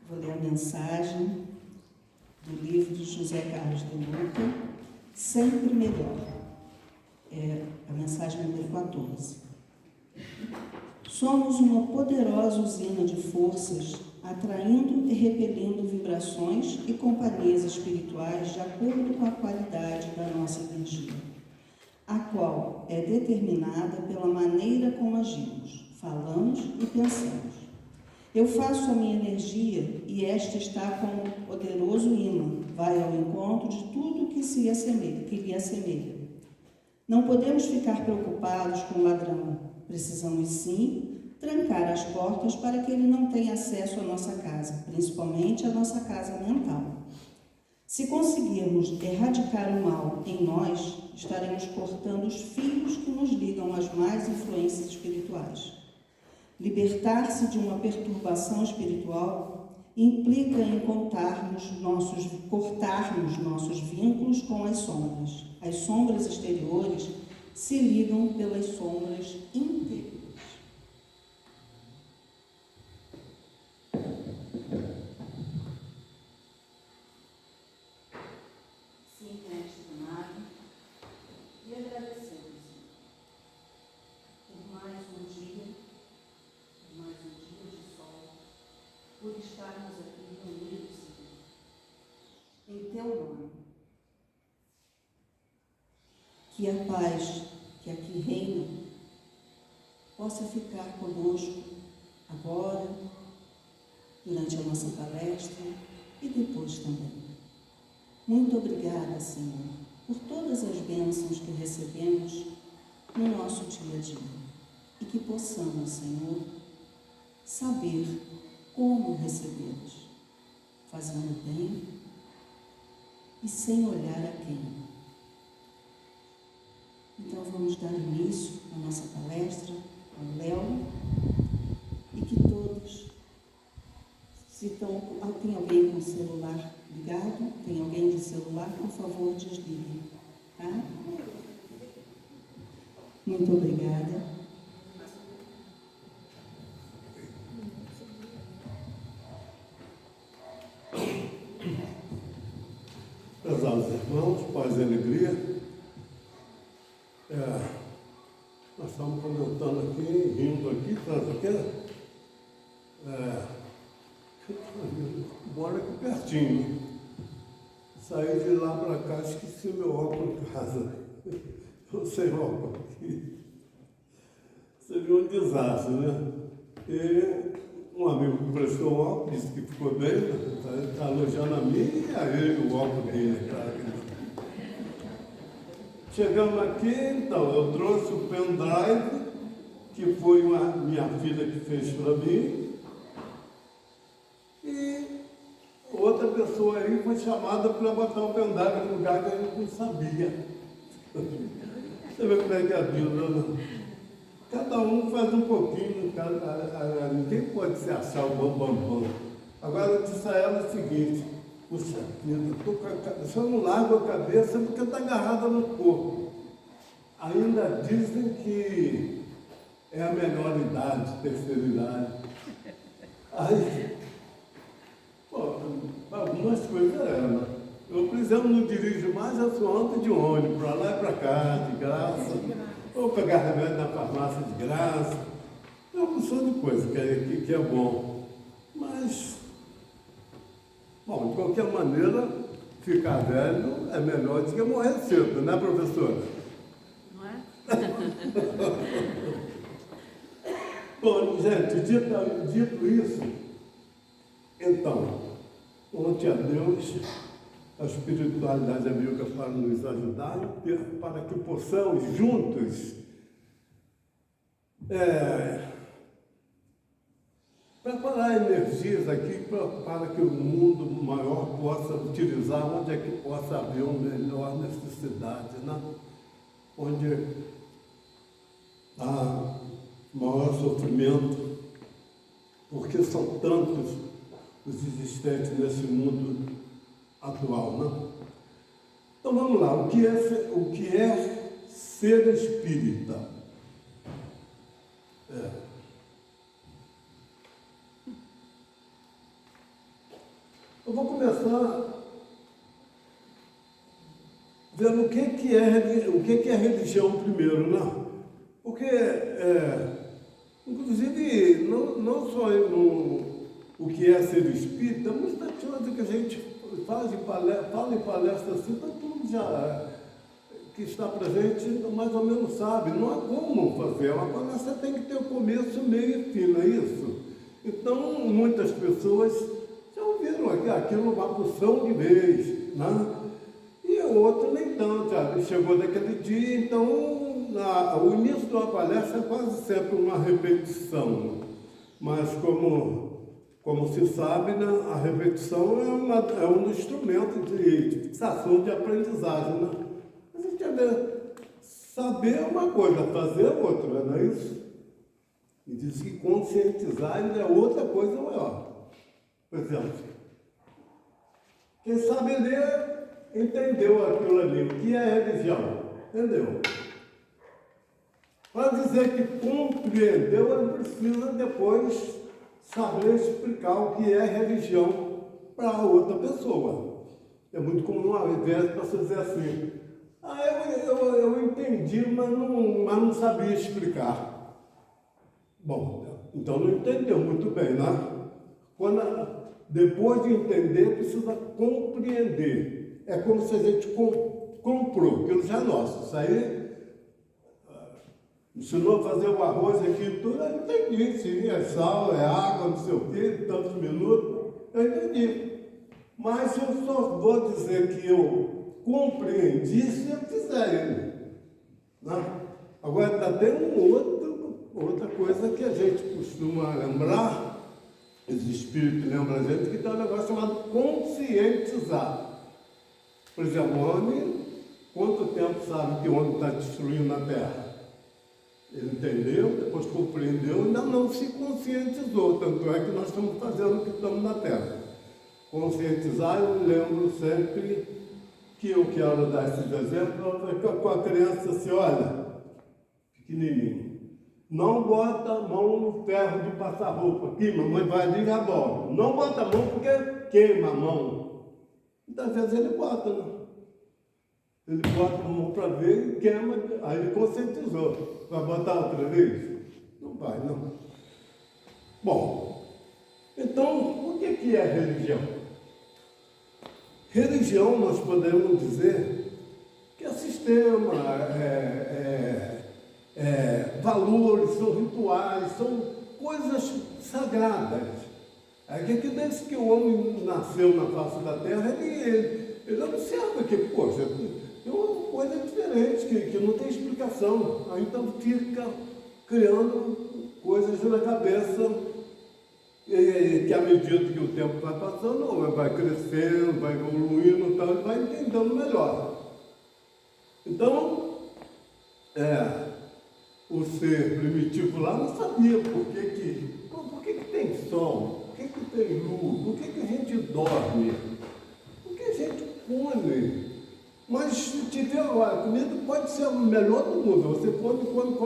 Vou ler a mensagem do livro de José Carlos de Luca, Sempre Melhor. É a mensagem número 14. Somos uma poderosa usina de forças, atraindo e repelindo vibrações e companhias espirituais de acordo com a qualidade da nossa energia, a qual é determinada pela maneira como agimos, falamos e pensamos. Eu faço a minha energia e esta está como um poderoso imã, vai ao encontro de tudo que lhe assemelha. Não podemos ficar preocupados com o ladrão. Precisamos, sim, trancar as portas para que ele não tenha acesso à nossa casa, principalmente à nossa casa mental. Se conseguirmos erradicar o mal em nós, estaremos cortando os fios que nos ligam às más influências espirituais. Libertar-se de uma perturbação espiritual implica em cortarmos nossos vínculos com as sombras. As sombras exteriores se ligam pelas sombras interiores. Sim, mestre amado, e agradecemos por mais um dia de sol, por estarmos aqui reunidos em Teu nome. Que a paz que aqui reina possa ficar conosco agora, durante a nossa palestra e depois também. Muito obrigada, Senhor, por todas as bênçãos que recebemos no nosso dia a dia e que possamos, Senhor, saber como recebê-los, fazendo bem e sem olhar a quem. Então vamos dar início à nossa palestra, ao Léo, e que todos, tem alguém com o celular ligado, tem alguém de celular, por favor, desliguem, tá? Muito obrigada. Prezados irmãos, paz e alegria. Nós estamos comentando aqui, rindo aqui, faz o quê? Moro aqui pertinho. Saí de lá para cá, esqueci meu óculos em casa. Eu sem óculos aqui. Seria um desastre, né? E um amigo que prestou um óculos, disse que ficou bem, está elogiando a mim e a ele o óculos dele, cara. Chegamos aqui, então, eu trouxe o pendrive, que foi minha filha que fez para mim, e outra pessoa aí foi chamada para botar o pendrive no lugar que a gente não sabia. Você vê como é que é a vida, né? Cada um faz um pouquinho, ninguém pode se achar o bambambam. Agora eu disse a ela o seguinte: puxa vida, se eu não largo a cabeça é porque está agarrada no corpo. Ainda dizem que é a melhor idade, terceira idade. Aí, algumas coisas né? Eu, por exemplo, não dirijo mais, eu só ando de ônibus, para lá e para cá, de graça. Ou pegar remédio na farmácia de graça. É uma opção de coisa que é bom. Mas, bom, de qualquer maneira, ficar velho é melhor do que morrer cedo, né, professora? Não é? Bom, gente, dito isso, então, ontem a Deus, a espiritualidade amiga para nos ajudar, para que possamos juntos preparar energias aqui para que o mundo maior possa utilizar, onde é que possa haver uma melhor necessidade, né? Onde há maior sofrimento, porque são tantos os existentes nesse mundo atual, né? Então vamos lá, o que é ser espírita? Eu vou começar vendo o que é religião primeiro, né? Porque, inclusive, não só o que é ser espírita, muita coisa que a gente fala em palestra assim, todo mundo já que está presente mais ou menos sabe, não há como fazer, uma palestra tem que ter o começo, meio e fim, não é isso? Então, muitas pessoas já ouviram aquilo uma porção de vez, né? E o outro nem tanto, chegou daquele dia, então o início de uma palestra é quase sempre uma repetição, mas como se sabe, né, a repetição é um instrumento de fixação de aprendizagem, né? A gente deve saber uma coisa, fazer outra, não é isso? E diz que conscientizar ainda é outra coisa maior. Por exemplo, quem sabe ler entendeu aquilo ali, o que é religião, entendeu? Para dizer que compreendeu, ele precisa depois saber explicar o que é religião para outra pessoa. É muito comum, ao invés de você dizer assim, eu entendi, mas não sabia explicar. Bom, então não entendeu muito bem, né? Depois de entender, precisa compreender. É como se a gente comprou, aquilo já é nosso. Isso aí, ensinou a fazer o arroz aqui e tudo, eu entendi, sim, é sal, é água, não sei o quê, tantos minutos, eu entendi. Mas eu só vou dizer que eu compreendi se eu fizer ele. Né? Agora, está tendo outra coisa que a gente costuma lembrar, os espíritos lembram a gente, que tem um negócio chamado conscientizar. Por exemplo, o homem, quanto tempo sabe que o homem está destruindo a Terra? Ele entendeu, depois compreendeu, ainda não se conscientizou, tanto é que nós estamos fazendo o que estamos na Terra. Conscientizar, eu lembro sempre que eu quero dar esse exemplo com a criança assim, olha, pequenininho, não bota a mão no ferro de passar roupa, aqui, mamãe vai ali e já volta. Não bota a mão porque queima a mão. Então, às vezes ele bota, né? Ele bota a mão para ver e queima, aí ele conscientizou. Vai botar outra vez? Não vai, não. Bom, então, o que é religião? Religião, nós podemos dizer que é sistema, valores, são rituais, são coisas sagradas. É que desde que o homem nasceu na face da terra, ele observa que, poxa, é uma coisa diferente, que não tem explicação. Aí então fica criando coisas na cabeça, que à medida que o tempo vai passando, vai crescendo, vai evoluindo, então ele vai entendendo melhor. Então, o ser primitivo lá não sabia por que tem sol, por que tem luz, por que a gente dorme, por que a gente come. Mas se tiver, olha, a comida pode ser a melhor do mundo, você come,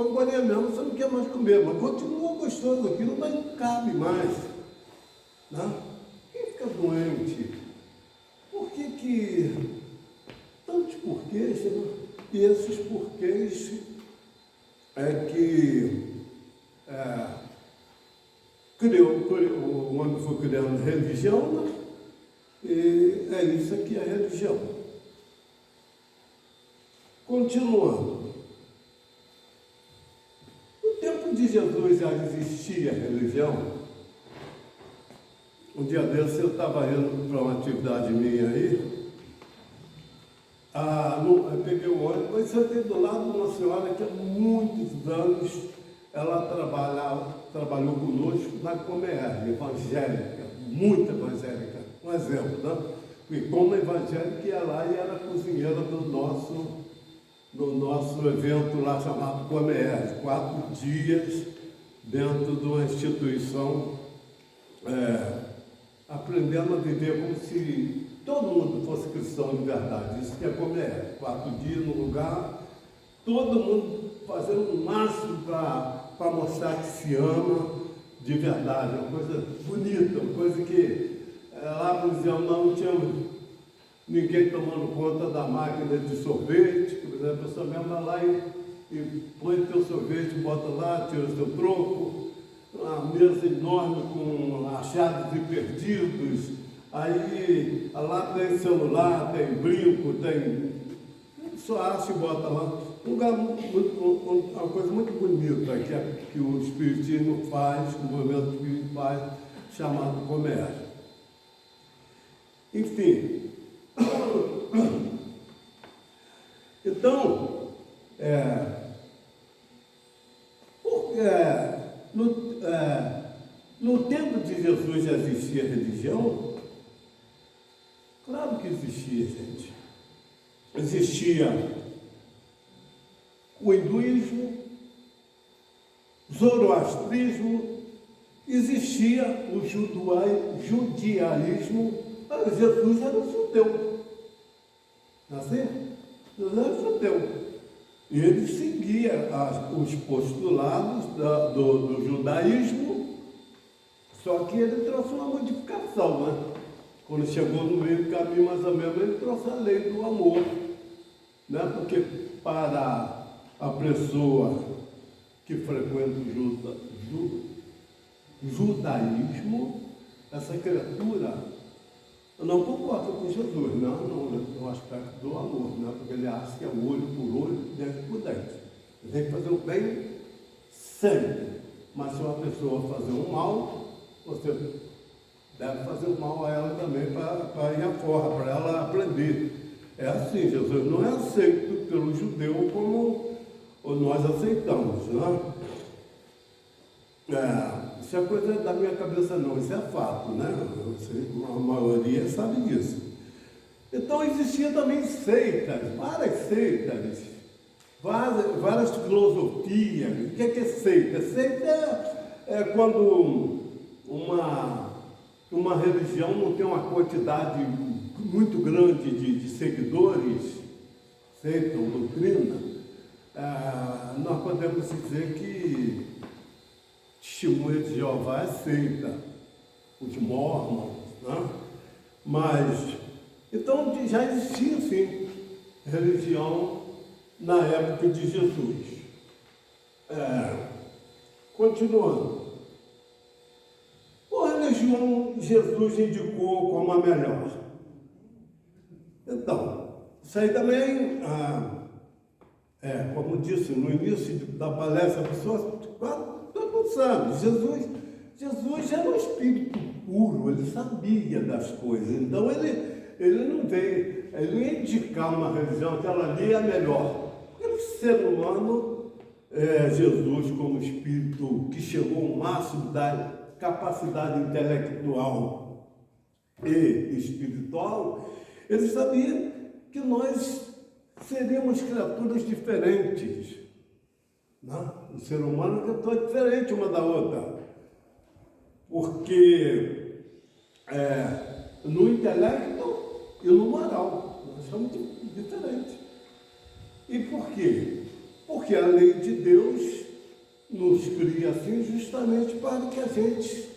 agora mesmo, você não quer mais comer, mas continua gostoso aquilo, mas não cabe mais. Né? Quem fica doente? Por que tantos porquês, né? E esses porquês o homem foi criando religião, né? E é isso que é religião. Continuando. No tempo de Jesus já existia religião. Um dia desse eu estava indo para uma atividade minha aí. Eu peguei o ônibus e sentei do lado de uma senhora que há muitos anos ela trabalhou conosco na Comer, evangélica, muito evangélica. Um exemplo, né? E como evangélica ia lá e era cozinheira do nosso evento lá chamado Comer, 4 dias dentro de uma instituição, aprendendo a viver como se todo mundo fosse cristão de verdade. Isso que é Comer, 4 dias no lugar, todo mundo fazendo o máximo para mostrar que se ama de verdade, uma coisa bonita, uma coisa que Lá no museu não tinha ninguém tomando conta da máquina de sorvete, por exemplo, a pessoa mesmo vai lá e põe o teu sorvete, bota lá, tira o seu troco, uma mesa enorme com achados e perdidos, aí lá tem celular, tem brinco, tem... Só acha e bota lá. Um lugar uma coisa muito bonita que o Espiritismo faz, o movimento espírita faz, chamado comércio. Enfim, então, no tempo de Jesus já existia religião? Claro que existia, gente. Existia o hinduísmo, zoroastrismo, existia o judaísmo. Jesus era judeu. Assim? Jesus era judeu. E ele seguia os postulados do judaísmo, só que ele trouxe uma modificação, né? Quando chegou no meio do caminho, mais ou menos, ele trouxe a lei do amor, né? Porque para a pessoa que frequenta o judaísmo, essa criatura não concorda com Jesus, não, no aspecto do amor, né? Porque ele acha que é olho por olho, dente por dente. Tem que fazer o bem sempre, mas se uma pessoa fazer o mal, você deve fazer o mal a ela também para ir afora, para ela aprender. É assim, Jesus não é aceito pelo judeu como nós aceitamos, né? Isso é coisa da minha cabeça não, isso é fato, né? A maioria sabe disso. Então existia também seitas, várias filosofias. O que é seita? Seita é quando uma religião não tem uma quantidade muito grande de seguidores, seita ou doutrina, nós podemos dizer que Testemunha de Jeová é seita, os mormons, né? Mas, então já existia, sim, religião na época de Jesus. Continuando. Qual religião Jesus indicou como a melhor? Então, isso aí também, como disse no início da palestra, a pessoa sabe, Jesus era um espírito puro, ele sabia das coisas, então ele não veio, ele não ia indicar uma religião, aquela ali é a melhor. Porque o ser humano, Jesus como espírito que chegou ao máximo da capacidade intelectual e espiritual, ele sabia que nós seríamos criaturas diferentes. Não? O ser humano é uma criatura diferente uma da outra, porque no intelecto e no moral nós somos diferentes. E por quê? Porque a lei de Deus nos cria assim justamente para que a gente,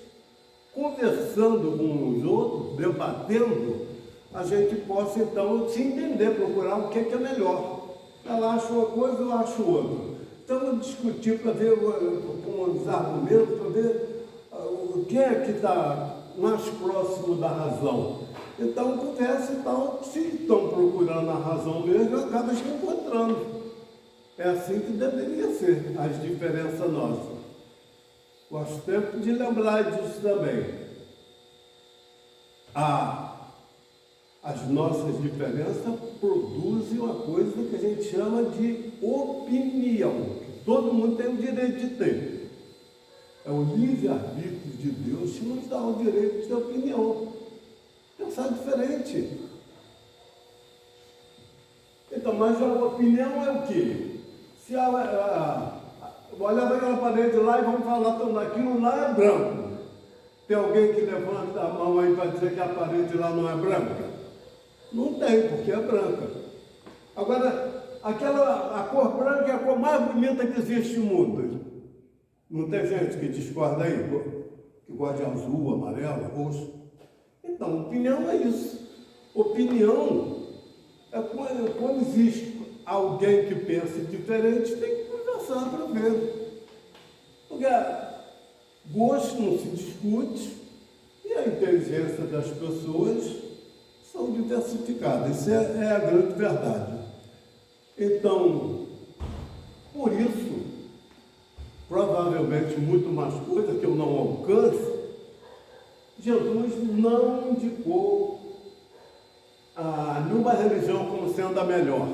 conversando com os outros, debatendo, a gente possa então se entender, procurar o que é melhor. Ela acha uma coisa, eu acho outra. Então, eu discuti para ver com os argumentos, para ver o que é que está mais próximo da razão. Então, conversa e tal, se estão procurando a razão mesmo, acaba se encontrando. É assim que deveria ser, as diferenças nossas. Gosto sempre de lembrar disso também. As nossas diferenças produzem uma coisa que a gente chama de opinião, que todo mundo tem o direito de ter. É o livre-arbítrio de Deus que nos dá o direito de ter opinião. Pensar diferente. Então, mas a opinião é o quê? Se olhar para aquela parede lá e vamos falar, então, aquilo lá é branco. Tem alguém que levanta a mão aí para dizer que a parede lá não é branca? Não tem, porque é branca. Agora, a cor branca é a cor mais bonita que existe no mundo. Não tem gente que discorda aí, que gosta de azul, amarelo, roxo. Então, opinião é isso. Opinião é quando existe alguém que pensa diferente, tem que conversar para ver. Porque gosto não se discute e a inteligência das pessoas são diversificadas. Isso é a grande verdade. Então, por isso, provavelmente muito mais coisa que eu não alcance, Jesus não indicou nenhuma religião como sendo a melhor.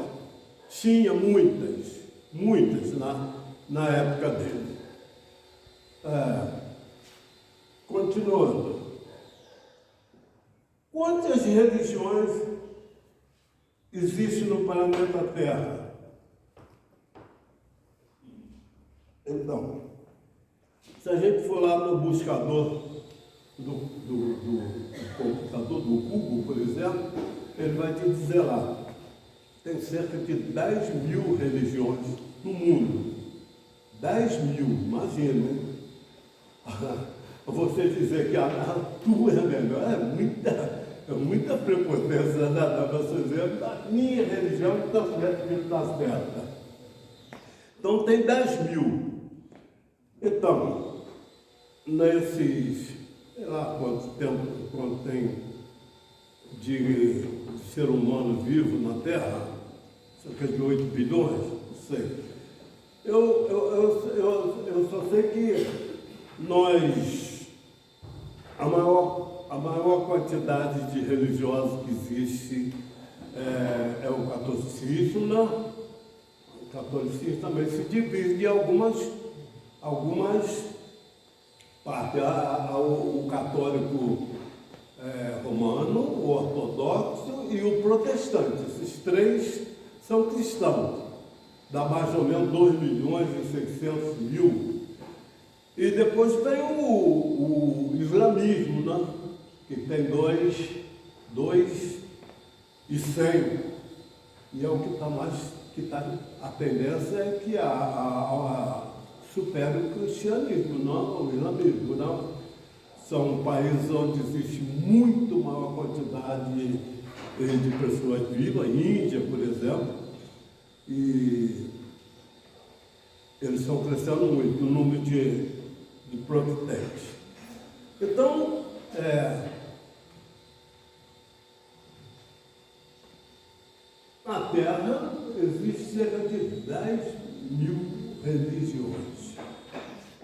Tinha muitas na época dele. Continuando. Quantas religiões existem no planeta Terra? Então, se a gente for lá no buscador do computador, do Google, por exemplo, ele vai te dizer lá, tem cerca de 10 mil religiões no mundo. 10 mil, imagina. Você dizer que a tua é melhor, é muita prepotência da pessoa dizer a minha religião está certa. Então tem 10 mil. Então, nesses, sei lá quanto tem de ser humano vivo na Terra, cerca de 8 bilhões, não sei. Eu só sei que a maior quantidade de religiosos que existe é o catolicismo, né? O catolicismo também se divide em algumas partes. O católico romano, o ortodoxo e o protestante. Esses três são cristãos. Dá mais ou menos 2 milhões e 600 mil. E depois tem o islamismo, né? Que tem 2 e 100. E é o que está mais, a tendência é que supere o cristianismo, não o islamismo, não. São países onde existe muito maior quantidade de pessoas vivas, a Índia, por exemplo, e eles estão crescendo muito o número de protestantes. Então, na Terra existe cerca de 10 mil religiões.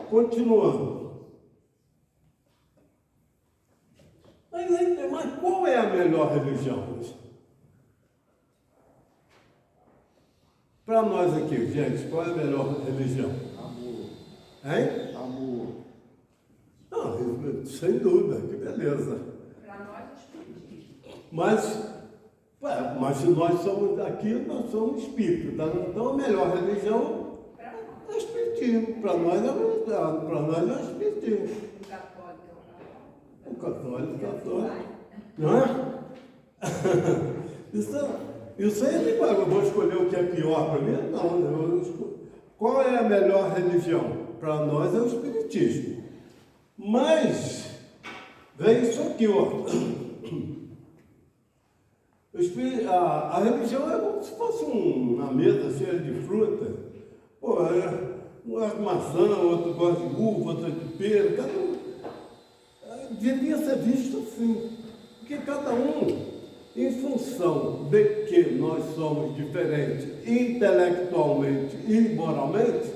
Continuando. Mas qual é a melhor religião? Para nós aqui, gente, qual é a melhor religião? Amor. Hein? Amor. Não, sem dúvida, que beleza. Para nós, espiritismo. Mas se nós somos aqui, nós somos espíritos, tá? Então a melhor religião é o espiritismo. Para nós é o espiritismo. O católico. Não é? Isso aí, eu vou escolher o que é pior para mim? Não. Qual é a melhor religião? Para nós é o espiritismo. Mas, vem isso aqui, ó. A religião é como se fosse uma mesa cheia de fruta. Pô, um gosta de maçã, outro gosta de uva, outro de pera. Cada um devia ser visto assim. Porque cada um, em função de que nós somos diferentes intelectualmente e moralmente,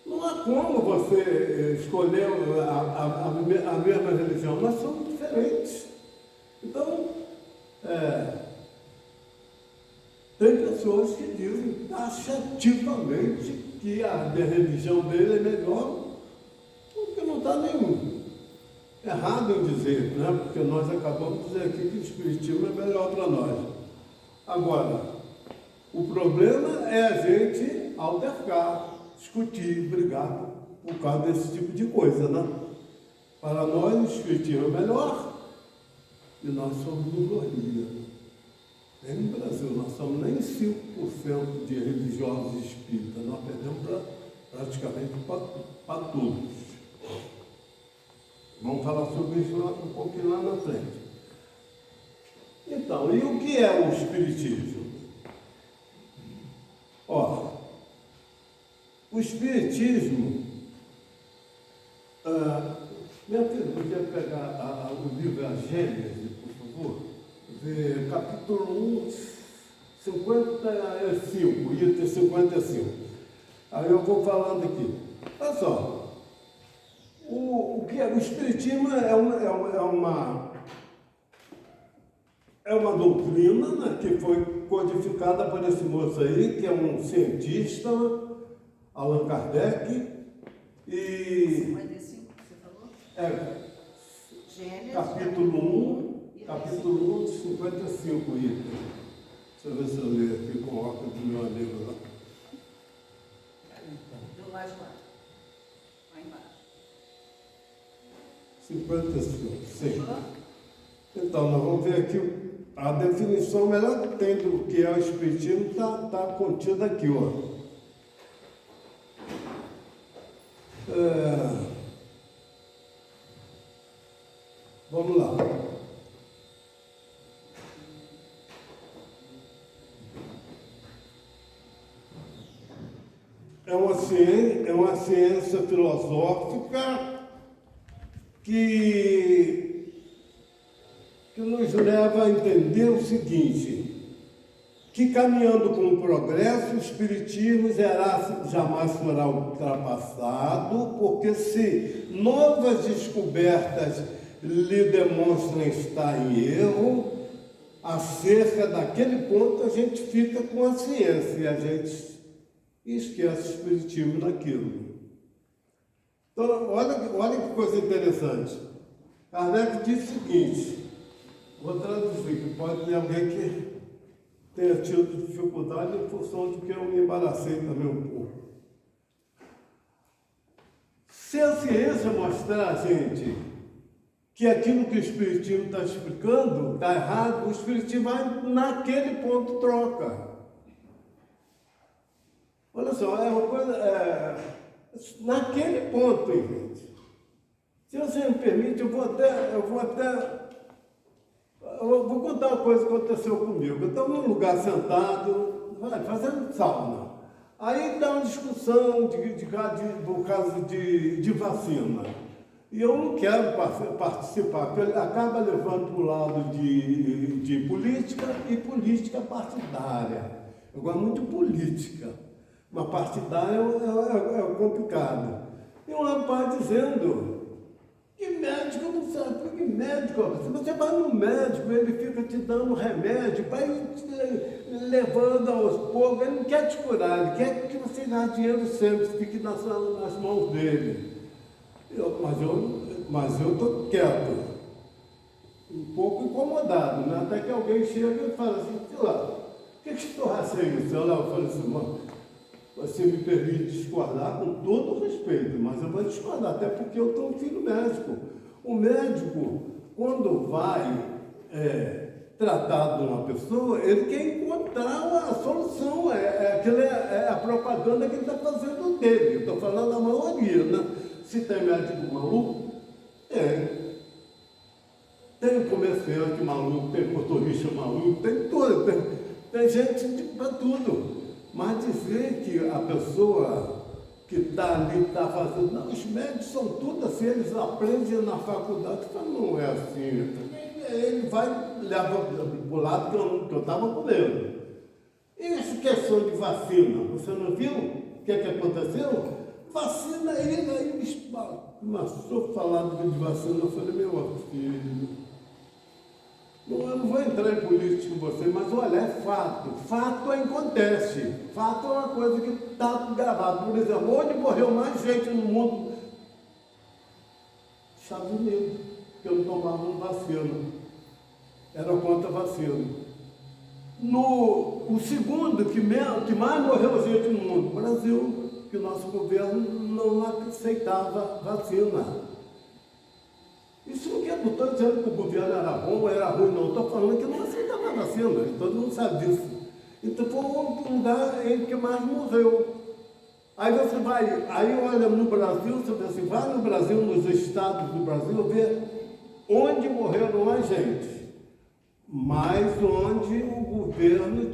não há como você escolher a mesma religião. Nós somos diferentes. Então, tem pessoas que dizem taxativamente que a religião dele é melhor, porque não está nenhum errado em dizer, né? Porque nós acabamos de dizer aqui que o espiritismo é melhor para nós. Agora, o problema é a gente altercar, discutir, brigar por causa desse tipo de coisa, né? Para nós, o espiritismo é melhor e nós somos minoria. Nem no Brasil, nós somos nem 5% de religiosos espíritas, nós perdemos praticamente para todos. Vamos falar sobre isso um pouquinho lá na frente. Então, e o que é o Espiritismo? Ó, o Espiritismo, minha filha, podia pegar o livro A Gênese, por favor? Ver capítulo 1, 55, item 55. Aí eu vou falando aqui. Olha só, o que é o Espiritismo é uma doutrina, né, que foi codificada por esse moço aí, que é um cientista, Allan Kardec, e 55, você falou? Gênesis, capítulo 1, 55 item. Deixa eu ver se eu leio aqui com o óculos do meu amigo lá. Do lado de lá. Lá embaixo. 55, sim. Então, nós vamos ver aqui a definição melhor que tem do que é o Espiritismo, está contida aqui, ó. Vamos lá. É uma ciência filosófica que nos leva a entender o seguinte, que caminhando com o progresso, o Espiritismo jamais será ultrapassado, porque se novas descobertas lhe demonstram estar em erro, acerca daquele ponto a gente fica com a ciência e a gente esquece o Espiritismo naquilo. Então, olha que coisa interessante. Kardec diz o seguinte, vou traduzir, que pode ter alguém que tenha tido dificuldade em função de que eu me embaracei também um pouco. Se a ciência mostrar a gente que aquilo que o Espiritismo está explicando está errado, o Espiritismo vai naquele ponto troca. Olha só, é uma coisa... naquele ponto, gente. Se você me permite, eu vou contar uma coisa que aconteceu comigo. Eu estava num lugar sentado, fazendo sauna. Aí dá uma discussão por causa de vacina. E eu não quero participar, porque ele acaba levando para o lado de política e política partidária. Eu gosto muito de política, mas partidária é complicado. E um rapaz dizendo que médico não sabe, porque médico, se você vai no médico, ele fica te dando remédio, vai te levando aos poucos, ele não quer te curar, ele quer que você ganhe dinheiro sempre, fique nas mãos dele. Mas eu estou quieto, um pouco incomodado, né? Até que alguém chega e fala assim, sei lá, o que tu raça isso? Eu falei assim, mano, você me permite discordar com todo respeito, mas eu vou discordar, até porque eu tenho um filho médico. O médico, quando vai tratar de uma pessoa, ele quer encontrar a solução, é a propaganda que ele está fazendo dele. Eu estou falando da maioria, né? Se tem médico maluco, tem comerciante maluco, tem motorista maluco, tem tudo, tem gente para tudo. Mas dizer que a pessoa que está ali está fazendo, não, os médicos são tudo assim, eles aprendem na faculdade, não é assim. Ele vai levar para o lado que eu estava com ele. E essa questão de vacina, você não viu o que aconteceu? Vacina, ele aí me começou a falar de vacina, eu falei, meu filho, eu não vou entrar em política com você, mas olha, é fato. Fato acontece. Fato é uma coisa que está gravado. Por exemplo, onde morreu mais gente no mundo? Estados Unidos, que não tomavam vacina. Era contra a vacina. O segundo que mais morreu gente no mundo, Brasil, que o nosso governo não aceitava vacina. Isso não estou dizendo que o governo era bom ou era ruim, não. Estou falando que não aceitava vacina, todo mundo sabe disso. Então foi o lugar em que mais morreu. Aí você vai, aí olha no Brasil, você vê assim, vai no Brasil, nos estados do Brasil, vê onde morreram mais gente, mas onde o governo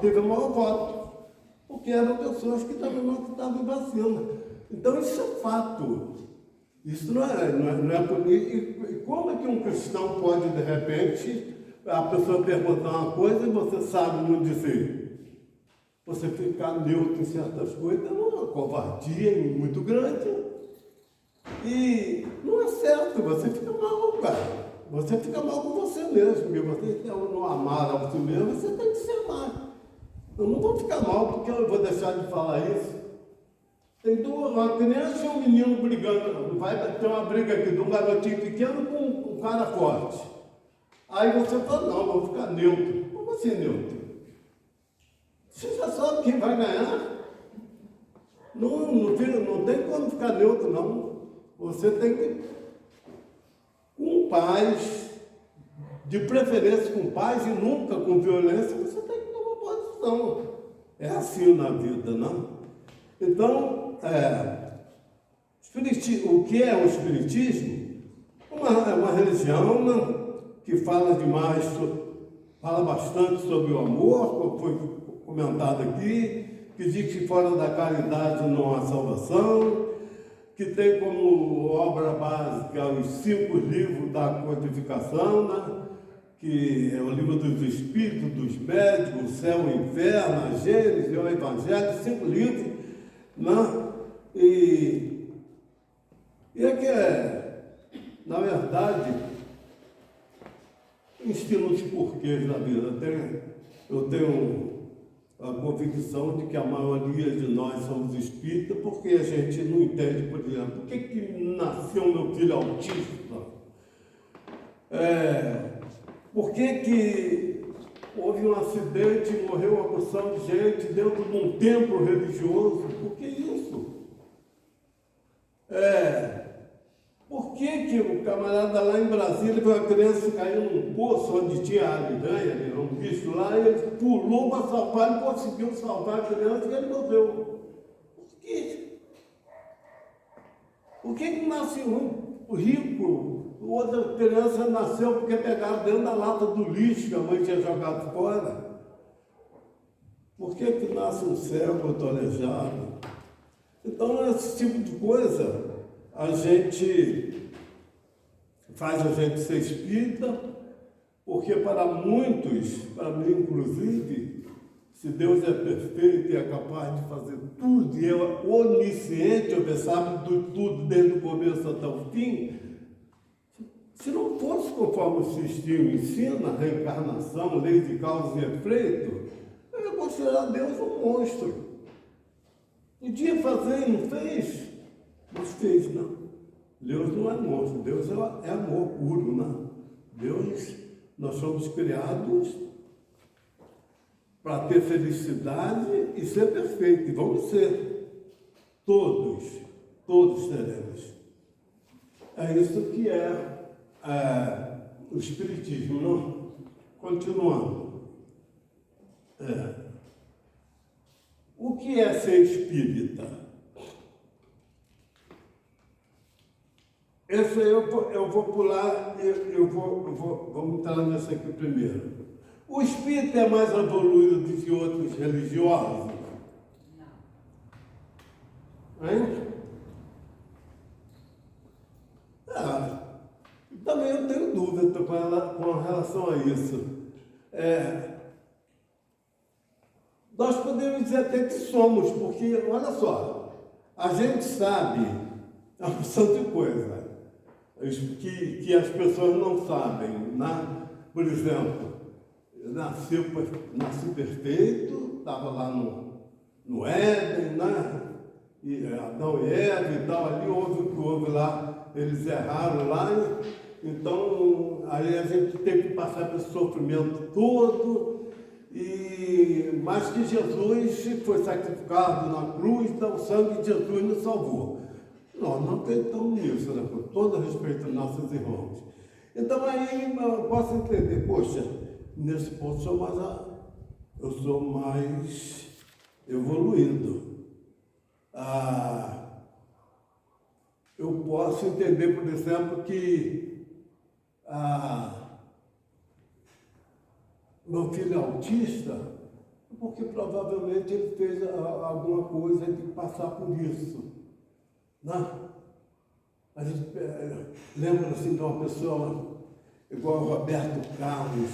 teve o maior voto, porque eram pessoas que também não acreditavam em vacina. Então isso é fato. Isso não é por... E como é que um cristão pode, de repente, a pessoa perguntar uma coisa e você sabe não dizer? Você ficar neutro em certas coisas é uma covardia muito grande. E não é certo, você fica mal, cara. Você fica mal com você mesmo. E você não amar a si mesmo, você tem que se amar. Eu não vou ficar mal porque eu vou deixar de falar isso. Tem uma criança e um menino brigando. Vai ter uma briga aqui de um garotinho pequeno com um cara forte. Aí você fala, não, vou ficar neutro. Como assim neutro? Você já sabe quem vai ganhar. Não tem como ficar neutro, não. Você tem que, com paz, de preferência com paz e nunca com violência, você tem que tomar posição. É assim na vida, não? Então, o que é o Espiritismo? É uma religião, né, que fala demais, fala bastante sobre o amor, como foi comentado aqui, que diz que fora da caridade não há salvação, que tem como obra básica os 5 livros da codificação, né? Que é o livro dos Espíritos, dos Médicos, o Céu, o Inferno, a Gênesis, o Evangelho, 5 livros, né? E é que na verdade, ensina os porquês da vida. Eu tenho a convicção de que a maioria de nós somos espíritas, porque a gente não entende, por exemplo, por que nasceu meu filho autista? Por que houve um acidente e morreu uma porção de gente dentro de um templo religioso? Por que isso? Por que o camarada lá em Brasília viu a criança cair num poço onde tinha aranha, um bicho lá, e ele pulou para salvar, ele conseguiu salvar a criança e ele morreu. Por quê? Por que nasce um rico, outra criança nasceu porque pegaram dentro da lata do lixo que a mãe tinha jogado fora? Por que nasce um cego, outro aleijado? Então, esse tipo de coisa faz a gente ser espírita, porque para muitos, para mim inclusive, se Deus é perfeito e é capaz de fazer tudo, e é onisciente, ele sabe de tudo desde o começo até o fim, se não fosse conforme o sistema ensina, reencarnação, lei de causa e efeito, eu ia considerar Deus um monstro. Podia fazer e não fez? Não fez, não. Deus não é monstro, Deus é amor puro, não. Deus, nós somos criados para ter felicidade e ser perfeito, e vamos ser. Todos teremos. É isso que é o Espiritismo, não? Continuando. O que é ser espírita? Esse eu vou pular, vamos entrar nessa aqui primeiro. O espírito é mais evoluído do que outros religiosos? Não. Hein? Também eu tenho dúvida com relação a isso. Nós podemos dizer até que somos, porque, olha só, a gente sabe uma porção de coisa que as pessoas não sabem, né? Por exemplo, nasci perfeito, estava lá no Éden, né? E Adão e Eva e tal, ali houve o que houve lá, eles erraram lá, então aí a gente teve que passar pelo sofrimento todo, mas que Jesus foi sacrificado na cruz, então o sangue de Jesus nos salvou. Nós não acreditamos nisso, né? Com todo respeito aos nossos irmãos. Então aí eu posso entender, poxa, nesse ponto eu sou mais evoluído. Eu posso entender, por exemplo, que meu filho é autista, porque provavelmente ele fez alguma coisa e tem que passar por isso. Né? A gente lembra assim de uma pessoa igual o Roberto Carlos,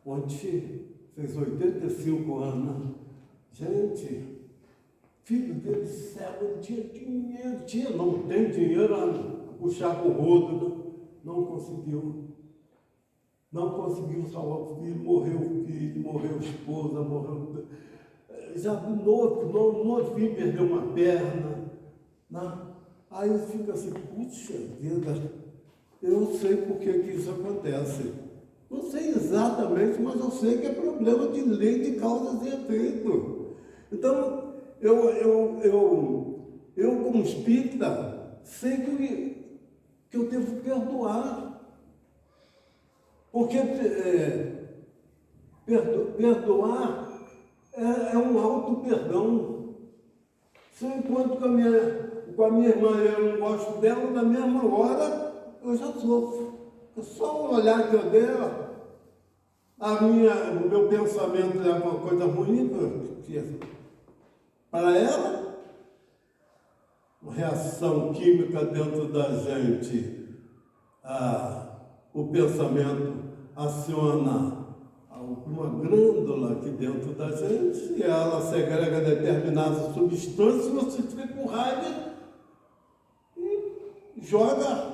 onde fez 85 anos. Gente, filho dele cego, ele tinha dinheiro, não tem dinheiro a puxar com o rodo, não conseguiu. Não conseguiu salvar o filho, morreu a esposa, morreu. Já novinho perdeu uma perna. Né? Aí fica assim, puxa vida, eu sei por que isso acontece. Não sei exatamente, mas eu sei que é problema de lei de causas e efeitos. Então, eu como espírita, sei que eu devo perdoar. Porque perdoar é um auto-perdão. Se eu encontro com a minha irmã e eu não gosto dela, na mesma hora eu já sofro. É só um olhar que eu der, o meu pensamento é uma coisa ruim para ela, uma reação química dentro da gente. O pensamento aciona uma glândula aqui dentro da gente e ela segrega determinadas substâncias, você fica com raiva e joga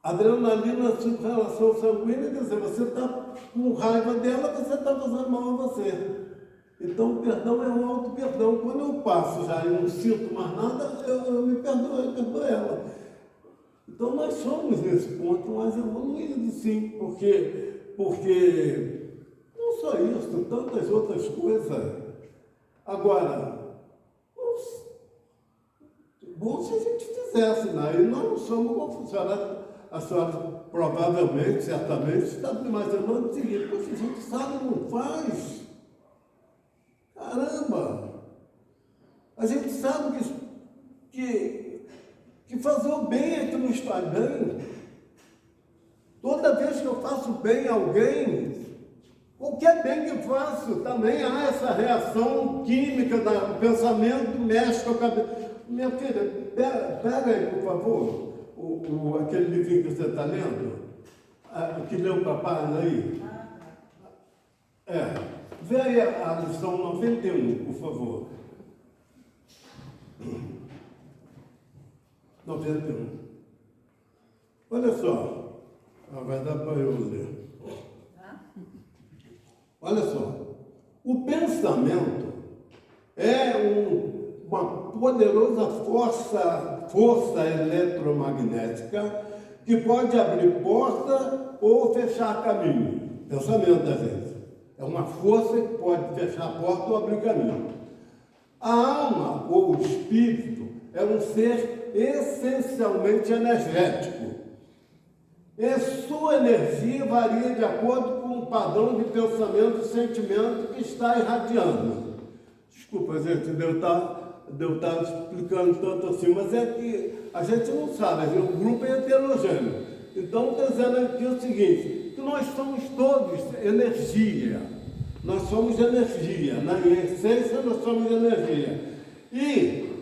adrenalina na sua relação sanguínea, quer dizer, você está com raiva dela, você está fazendo mal a você. Então, o perdão é um auto-perdão. Quando eu passo já e não sinto mais nada, eu me perdoo, eu perdoo ela. Então, nós somos nesse ponto mais evoluídos, sim, porque não só isso, tantas outras coisas. Agora, bom se a gente fizesse, né? E nós não somos como a senhora provavelmente, certamente, está imaginando o seguinte: poxa, a gente sabe e não faz. Caramba! A gente sabe que fazer o bem é que nos faz bem. Toda vez que eu faço bem a alguém, qualquer bem que eu faço, também há essa reação química do pensamento, mexe com a cabeça. Minha filha, pega aí, por favor, aquele livrinho que você está lendo, que leu o papai aí. Vê aí a lição 91, por favor. 91. Olha só. Vai dar para eu ler. Olha só. O pensamento é uma poderosa força eletromagnética que pode abrir porta ou fechar caminho. Pensamento da gente. É uma força que pode fechar a porta ou abrir caminho. A alma ou o espírito é um ser essencialmente energético. E sua energia varia de acordo com o padrão de pensamento e sentimento que está irradiando. Desculpa, gente, devo estar explicando tanto assim, mas é que a gente não sabe, o grupo é heterogêneo. Então, estou dizendo aqui o seguinte, que nós somos todos energia. Nós somos energia, na essência nós somos energia. E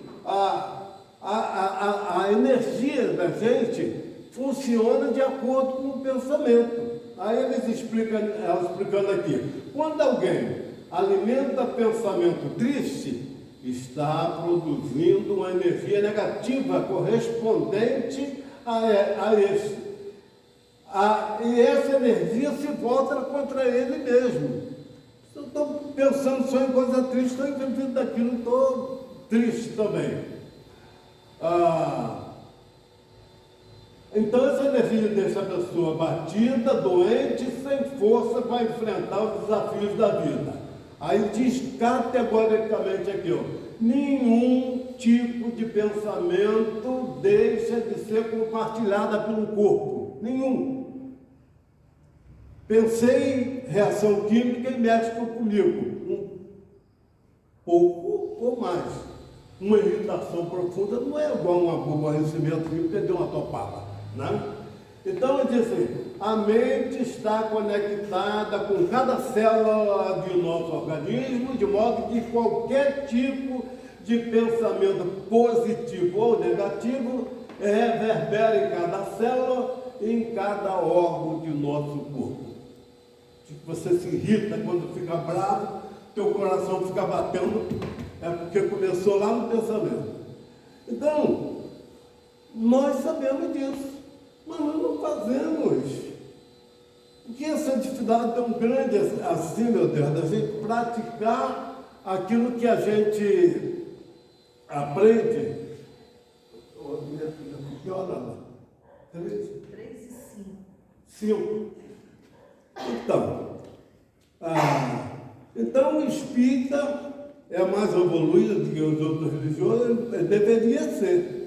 a energia da gente funciona de acordo com o pensamento. Aí ela explicando aqui, quando alguém alimenta pensamento triste, está produzindo uma energia negativa correspondente a esse. E essa energia se volta contra ele mesmo. Se eu estou pensando só em coisa triste, estou envolvido daquilo, estou triste também. Então essa energia deixa a pessoa batida, doente, sem força para enfrentar os desafios da vida. Aí diz categoricamente aqui, nenhum tipo de pensamento deixa de ser compartilhada pelo corpo. Nenhum. Pensei, reação química e mexe comigo. Um pouco ou mais. uma irritação profunda não é igual um aborrecimento que deu uma topada, né? Então eu disse, a mente está conectada com cada célula do nosso organismo, de modo que qualquer tipo de pensamento positivo ou negativo reverbera em cada célula e em cada órgão do nosso corpo. Tipo, você se irrita quando fica bravo, teu coração fica batendo, é porque começou lá no pensamento. Então, nós sabemos disso. Mas nós não fazemos. Por que essa dificuldade tão grande assim, meu Deus, da gente praticar aquilo que a gente aprende? Que hora lá? 3:05. Então o espírita é mais evoluído do que os outros religiosos, deveria ser.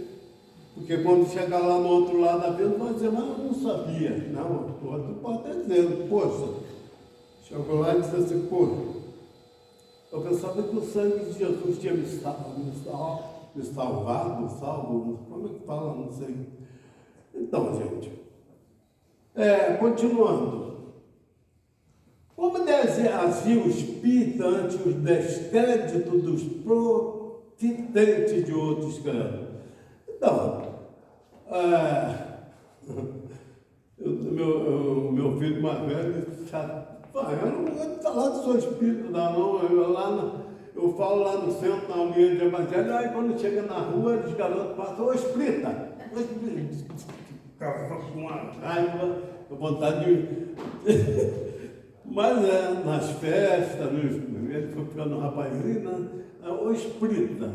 Porque quando chegar lá no outro lado da vida, vai dizer, mas eu não sabia. Não, o outro pode estar dizendo, poxa, chegou lá e disse assim, poxa, eu pensava que o sangue de Jesus tinha me salvado, como é que fala, não sei. Então, gente, continuando. Como deve agir o espírita ante os descréditos dos profitentes de outros credos? Então, meu filho mais velho disse, eu não vou falar do seu espírito, não. Eu falo lá no centro, na minha de evangelho, aí quando chega na rua, os garotos passam, ô espírita, ficava com uma raiva, com vontade de... Mas nas festas, ele foi ficando um rapazinho, né? Ô espírita,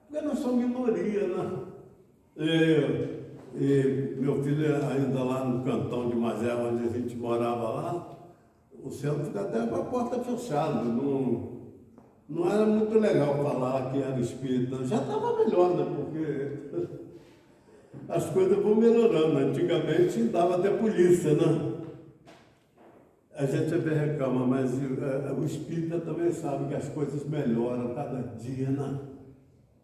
porque nós somos minoria, né? E meu filho ainda lá no cantão de Magé, onde a gente morava lá, o centro fica até com a porta fechada. Não era muito legal falar que era espírita. Já estava melhor, né? Porque as coisas vão melhorando. Antigamente dava até polícia, né? A gente até reclama, mas o espírita também sabe que as coisas melhoram cada dia, né?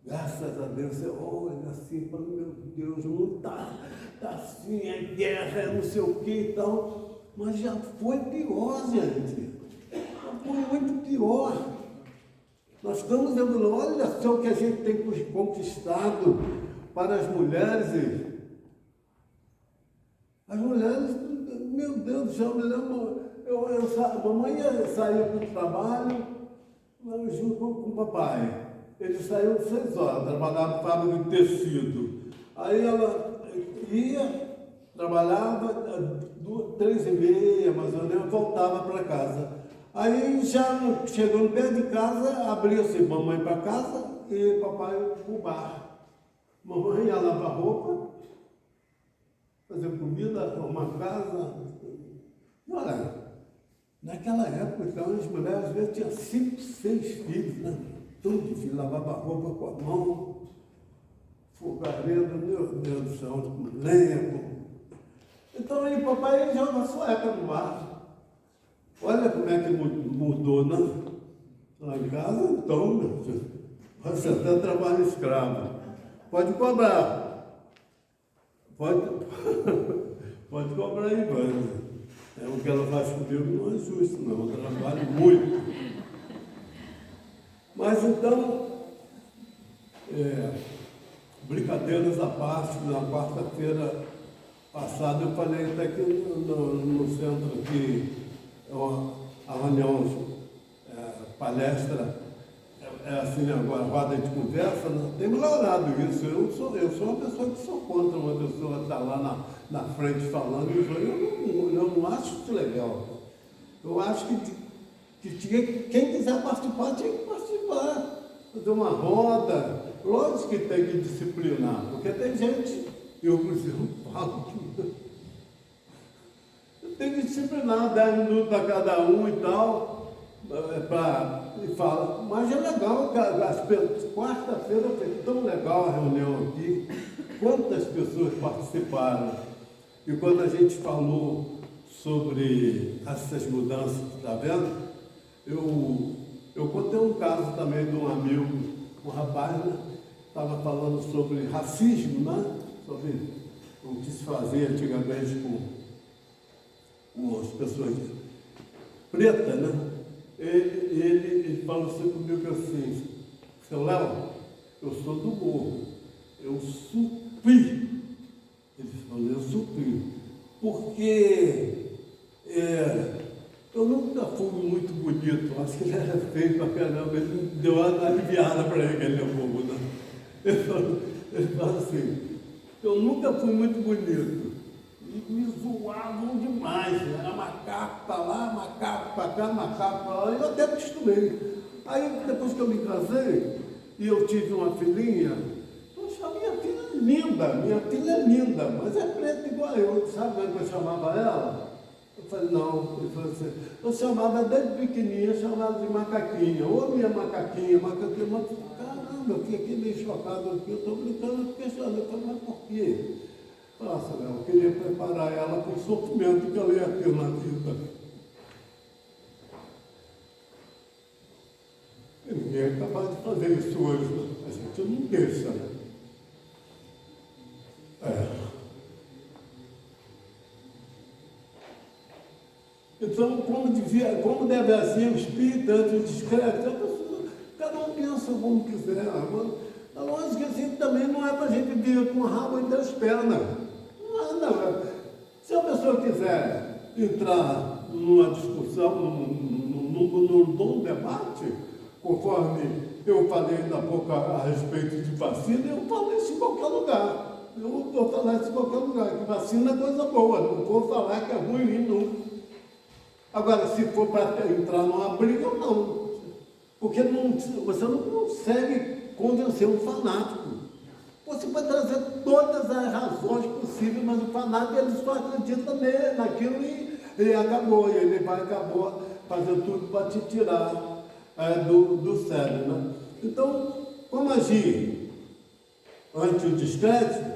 Graças a Deus, você olha assim, fala, meu Deus, não está assim, é guerra, é não sei o que e tal. Mas já foi pior, gente. Já foi muito pior. Nós estamos dizendo, olha só o que a gente tem conquistado para as mulheres. As mulheres, meu Deus do céu, eu me lembro, a mamãe saiu para o trabalho, junto com o papai. Ele saiu às 6 horas, trabalhava em fábrica de tecido. Aí ela ia, trabalhava, 3h30, mais ou menos, voltava para casa. Aí já chegando perto de casa, abria-se mamãe para casa e papai para o bar. Mamãe ia lavar roupa, fazer comida, arrumar casa. E olha, naquela época, então, as mulheres às vezes tinham 5, 6 filhos, né? Tudo difícil, lavava roupa com a mão, fogareiro, meu Deus do céu, lenha. Então aí papai joga sueca no mar. Olha como é que mudou, né? Lá em casa, então, meu filho, você até trabalha escravo. Pode cobrar. Pode cobrar aí, mas o que ela faz comigo não é justo, não. Eu trabalho muito. Mas então, brincadeiras à parte, na quarta-feira passada eu falei até que no centro aqui, a reunião, palestra, assim agora, roda de conversa, tem melhorado isso. Eu sou uma pessoa que sou contra uma pessoa estar lá na frente falando, eu não acho isso legal. Eu acho que quem quiser participar, tinha que participar. Fazer uma roda. Lógico que tem que disciplinar, porque tem gente, eu falo que tem que disciplinar 10 minutos a cada um e tal, e fala. Mas é legal, quarta-feira foi tão legal a reunião aqui, quantas pessoas participaram. E quando a gente falou sobre essas mudanças, está vendo? Eu contei um caso também de um amigo um rapaz, né, estava falando sobre racismo, né? Sobre o que se fazia antigamente com as pessoas pretas, né? Ele falou assim comigo assim, seu Léo, eu sou do morro, eu supri. Ele falou, eu supri, porque eu nunca fui muito bonito, acho que ele era feio pra caramba, ele deu uma aliviada para ele, aquele povo, né? Ele falou assim, eu nunca fui muito bonito, e me zoavam demais, era macaco para lá, macaco para cá, macaco para lá, eu até acostumei. Aí depois que eu me casei, e eu tive uma filhinha, poxa, minha filha é linda, mas é preta igual eu, sabe como eu chamava ela? Eu falei, não, ele falou assim, eu chamava desde pequenininha, chamava de macaquinha, ou minha macaquinha, mas caramba, eu fiquei aqui meio chocado aqui, eu estou brincando, porque eu falei, mas por quê? Nossa, eu queria preparar ela para o sofrimento que ela ia ter na vida. E ninguém é capaz de fazer isso hoje, né? A gente não deixa, né? Então, como deve ser o espírito, o discreto, cada um pensa como quiser. A lógica assim também não é para a gente vir com o rabo entre as pernas. Não. Se a pessoa quiser entrar numa discussão, num debate, conforme eu falei ainda há pouco a respeito de vacina, eu falei isso em qualquer lugar. Eu vou falar isso em qualquer lugar, que vacina é coisa boa, não vou falar que é ruim, não. Agora, se for para entrar numa briga, não. Porque você não consegue convencer um fanático. Você pode trazer todas as razões possíveis, mas o fanático ele só acredita naquilo e acabou. E ele vai acabar fazendo tudo para te tirar do sério, né? Então, como agir ante o descrédito?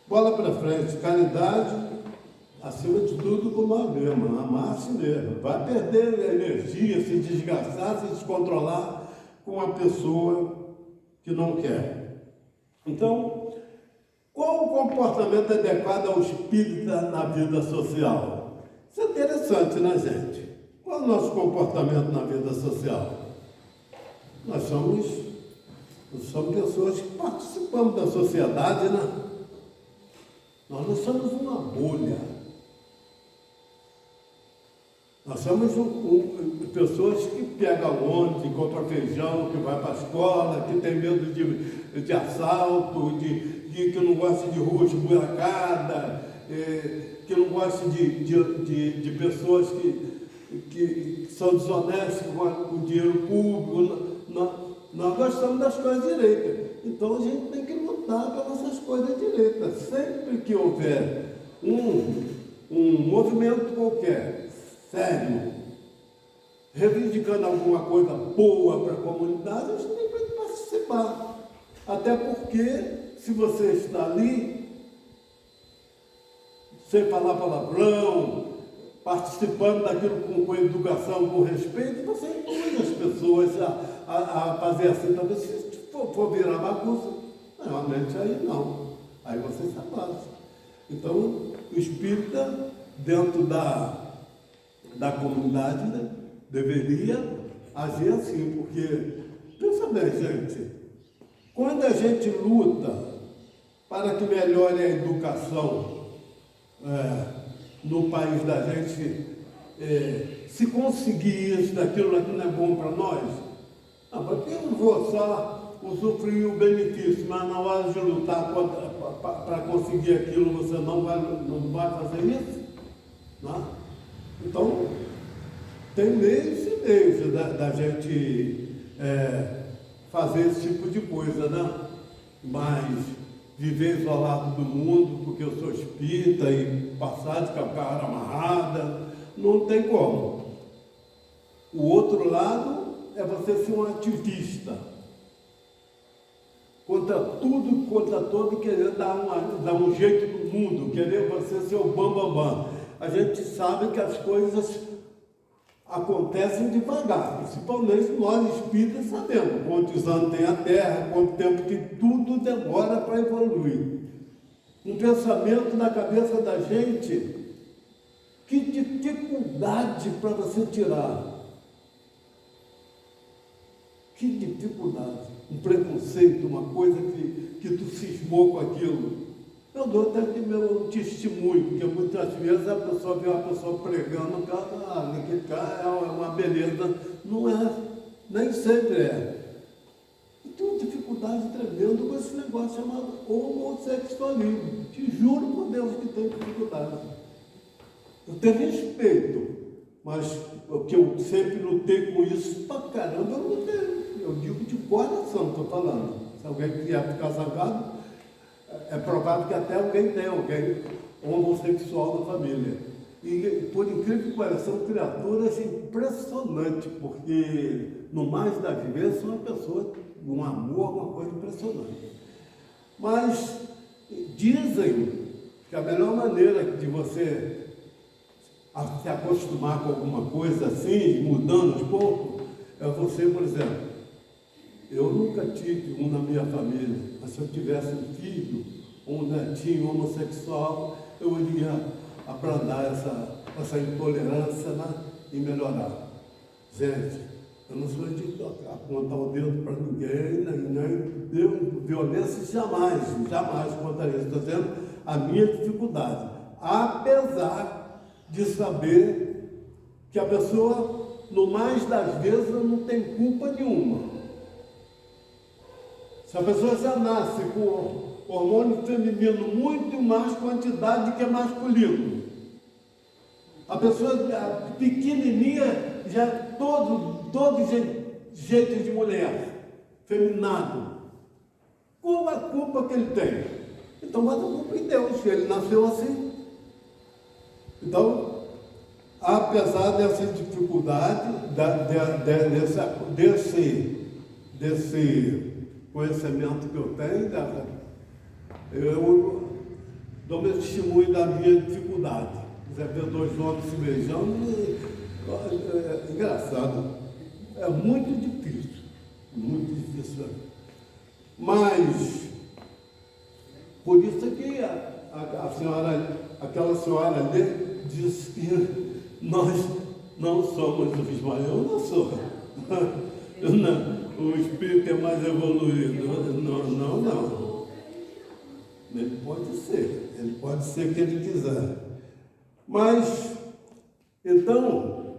Bola para frente, caridade, acima de tudo com nós mesmos, amar a si mesmo. Vai perder energia, se desgastar, se descontrolar com uma pessoa que não quer. Então, qual o comportamento adequado ao espírito na vida social? Isso é interessante, né, gente? Qual é o nosso comportamento na vida social? Nós somos pessoas que participamos da sociedade, né? Nós não somos uma bolha. Nós somos pessoas que pegam ônibus, que compram feijão, que vai para a escola, que tem medo de assalto, que não gosta de rua esburacada, que não gosta de pessoas que são desonestas com dinheiro público. Nós gostamos das coisas direitas. Então a gente tem que lutar pelas essas coisas direitas. Sempre que houver um movimento qualquer, sério, reivindicando alguma coisa boa para a comunidade, a gente tem que participar. Até porque, se você está ali, sem falar palavrão, participando daquilo com educação, com respeito, você inclui as pessoas a fazer assim. Talvez se for virar bagunça, realmente aí não. Aí você se abaixa. Então, o espírita, dentro da comunidade, né, deveria agir assim, porque, pensa bem, gente, quando a gente luta para que melhore a educação no país da gente, se conseguir isso, daquilo não é bom para nós, porque eu não vou só usufruir o benefício, mas na hora de lutar para conseguir aquilo, você não vai fazer isso? Não? Então, tem meios e meios da gente fazer esse tipo de coisa, né? Mas viver isolado do mundo, porque eu sou espírita e passar de cara amarrada, não tem como. O outro lado é você ser um ativista. Contra tudo, contra todo, querer dar um jeito no mundo, querer você ser o bambambam. A gente sabe que as coisas acontecem devagar, principalmente nós espíritas sabemos quantos anos tem a Terra, quanto tempo que tudo demora para evoluir. Um pensamento na cabeça da gente, que dificuldade para você tirar. Que dificuldade. Um preconceito, uma coisa que tu cismou com aquilo. Eu dou até aqui meu testemunho, porque muitas vezes a pessoa vê uma pessoa pregando, naquele cara é uma beleza. Não é, nem sempre é. Eu tenho uma dificuldade tremenda com esse negócio chamado homossexualismo. Te juro por Deus que tenho dificuldade. Eu tenho respeito, mas o que eu sempre lutei com isso pra caramba, eu não tenho. Eu digo de coração, estou falando. Se alguém quiser ficar zangado, é provável que até alguém tenha alguém homossexual na família. E, por incrível que pareça, são criaturas impressionantes, porque, no mais das vezes, uma pessoa, um amor, uma coisa impressionante. Mas dizem que a melhor maneira de você se acostumar com alguma coisa assim, mudando aos poucos, é você, por exemplo, eu nunca tive um na minha família, mas se eu tivesse um filho, um netinho homossexual, eu iria abrandar essa intolerância, né, e melhorar. Gente, eu não sou de apontar o dedo para ninguém, nem deu violência, jamais contra isso. Estou dizendo a minha dificuldade. Apesar de saber que a pessoa, no mais das vezes, não tem culpa nenhuma. Se a pessoa já nasce com hormônio feminino muito mais quantidade do que masculino, a pessoa pequenininha já todo jeito de mulher, feminado. Qual a culpa que ele tem? Então, bota a culpa em Deus, ele nasceu assim. Então, apesar dessa dificuldade, desse conhecimento que eu tenho, eu dou meu testemunho da minha dificuldade. Você vê dois homens se beijando, é engraçado. É muito difícil. Mas, por isso que aquela senhora ali disse que nós não somos os maiores. Eu não sou. O espírito é mais evoluído. Não. Ele pode ser que ele quiser. Mas, então,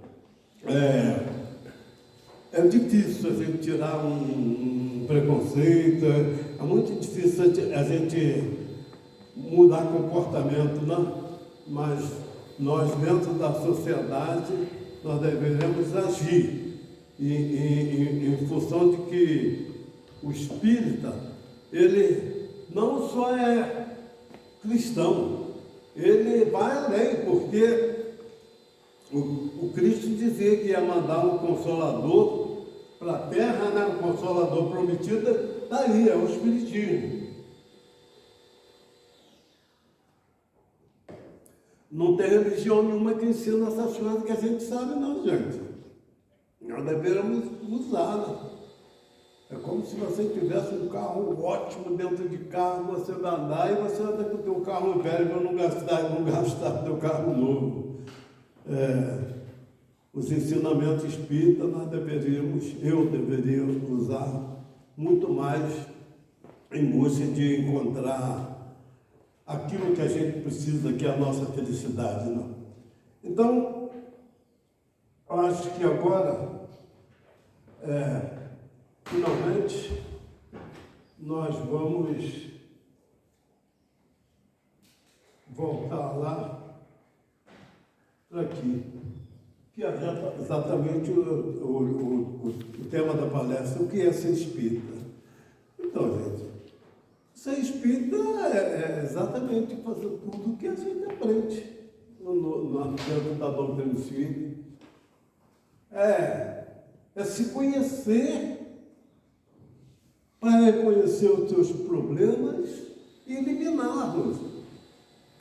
é difícil a gente tirar um preconceito, é muito difícil a gente mudar comportamento, né? Mas nós, dentro da sociedade, nós deveremos agir em função de que o espírita, ele não só é cristão, ele vai além, porque o Cristo dizia que ia mandar um Consolador para a Terra, né? O Consolador prometido, está aí, é o Espiritismo. Não tem religião nenhuma que ensina essas coisas que a gente sabe, não, gente. Nós devemos usá-la. É como se você tivesse um carro ótimo dentro de carro, você vai andar e você anda com o teu carro velho para não gastar o teu carro novo. Os ensinamentos espíritas eu deveria usar muito mais em busca de encontrar aquilo que a gente precisa, que é a nossa felicidade, não? Então, eu acho que agora, finalmente, nós vamos voltar lá para aqui, que é exatamente o tema da palestra, o que é ser espírita. Então, gente, ser espírita é exatamente fazer tudo o que a gente aprende dentro da doutrina espírita. É se conhecer para reconhecer os seus problemas e eliminá-los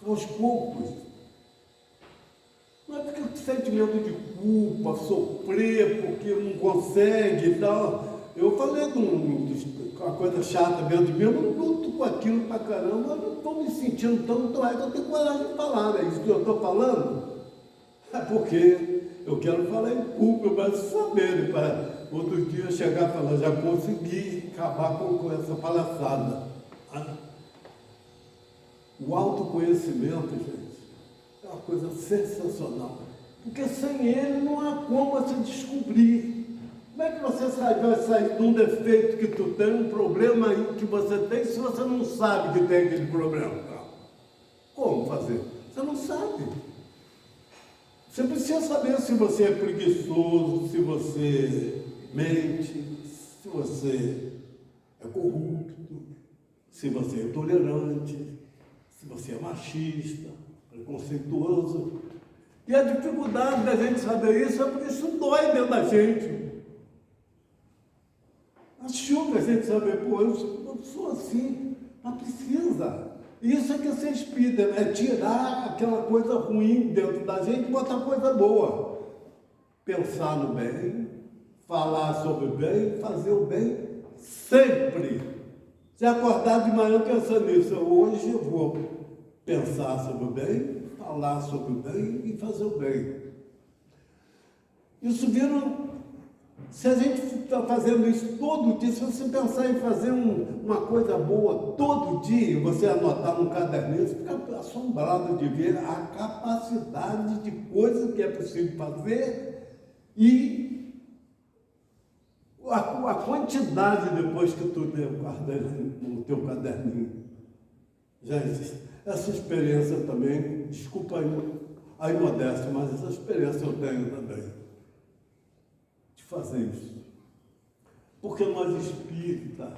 aos poucos. Não é porque tu sente medo de culpa, sofrer porque não consegue e tal. Eu falei uma coisa chata dentro de mim, eu não luto com aquilo pra caramba, eu não estou me sentindo tão doido, eu tenho coragem de falar, é isso que eu estou falando? É porque eu quero falar em público para vocês saberem, para outro dia chegar e falar, já consegui acabar com essa palhaçada. O autoconhecimento, gente, é uma coisa sensacional, porque sem ele não há como você descobrir. Como é que você vai sair de um defeito que tu tem, um problema aí que você tem, se você não sabe que tem aquele problema? Como fazer? Você não sabe. Você precisa saber se você é preguiçoso, se você mente, se você é corrupto, se você é intolerante, se você é machista, preconceituoso. E a dificuldade da gente saber isso é porque isso dói dentro da gente. Machuca a gente saber, pô, eu sou assim, mas precisa. Isso é que é ser espírita, é tirar aquela coisa ruim dentro da gente e botar coisa boa. Pensar no bem, falar sobre o bem, fazer o bem sempre. Se acordar de manhã pensando nisso, hoje eu vou pensar sobre o bem, falar sobre o bem e fazer o bem. Isso vira... Se a gente está fazendo isso todo dia, se você pensar em fazer uma coisa boa todo dia, você anotar num caderninho, você fica assombrado de ver a capacidade de coisa que é possível fazer e a quantidade depois que tu guarda no teu caderninho. Gente, essa experiência também, desculpa a imodéstia, mas essa experiência eu tenho também. Fazer isso. Porque nós espírita,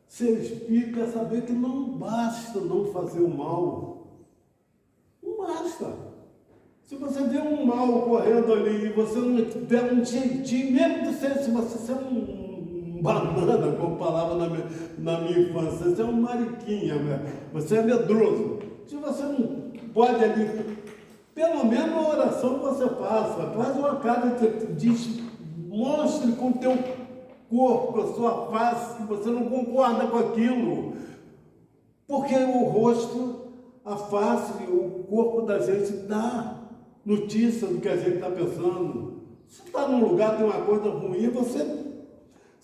ser espírita é saber que não basta não fazer o mal. Não basta. Se você vê um mal ocorrendo ali e você não der um jeitinho, mesmo que se você ser um banana, como falava na minha infância, você é um mariquinha, você é medroso. Se você não pode ali, pelo menos uma oração você faça, faz uma carta que diz. Mostre com o teu corpo, a sua face, que você não concorda com aquilo. Porque o rosto, a face, o corpo da gente dá notícia do que a gente está pensando. Se está num lugar, tem uma coisa ruim, você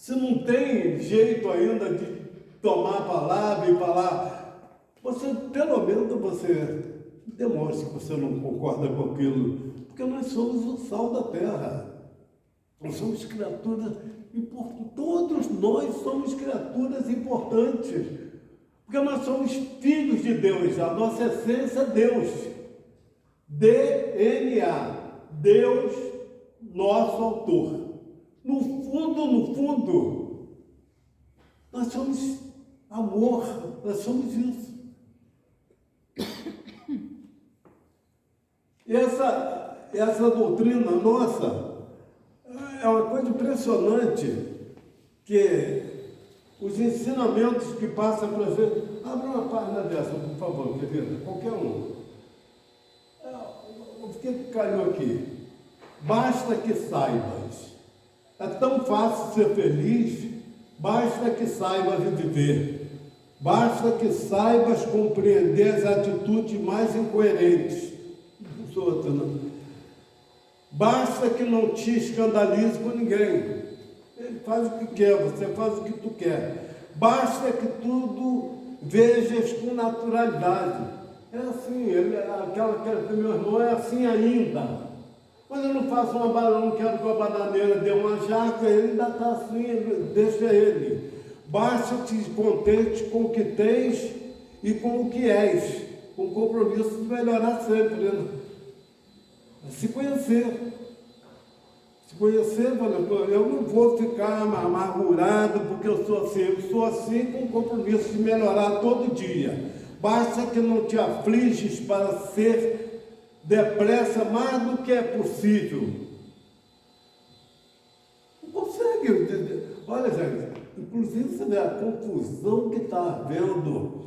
não tem jeito ainda de tomar a palavra e falar. Você, pelo menos, você demonstra que você não concorda com aquilo. Porque nós somos o sal da terra. Nós somos criaturas importantes, todos nós somos criaturas importantes, porque nós somos filhos de Deus, a nossa essência é Deus, DNA, Deus, nosso autor. No fundo, nós somos amor, nós somos isso. E essa doutrina nossa, é uma coisa impressionante que os ensinamentos que passam para a gente... Abre uma página dessa, por favor, querida, qualquer um. O que caiu aqui? Basta que saibas. É tão fácil ser feliz, basta que saibas viver. Basta que saibas compreender as atitudes mais incoerentes. Não sou outra, não. Basta que não te escandalize com ninguém. Ele faz o que quer, você faz o que tu quer. Basta que tudo vejas com naturalidade. É assim, aquela que meu irmão é assim ainda. Mas eu não faço não quero que a bananeira dê uma jaca, ele ainda está assim, deixa ele. Basta te contente com o que tens e com o que és, com o compromisso de melhorar sempre, né? Se conhecer. Se conhecer, eu não vou ficar amargurado porque eu sou assim com o compromisso de melhorar todo dia. Basta que não te afliges para ser depressa mais do que é possível. Não consegue. Olha, gente, inclusive você vê a confusão que está havendo,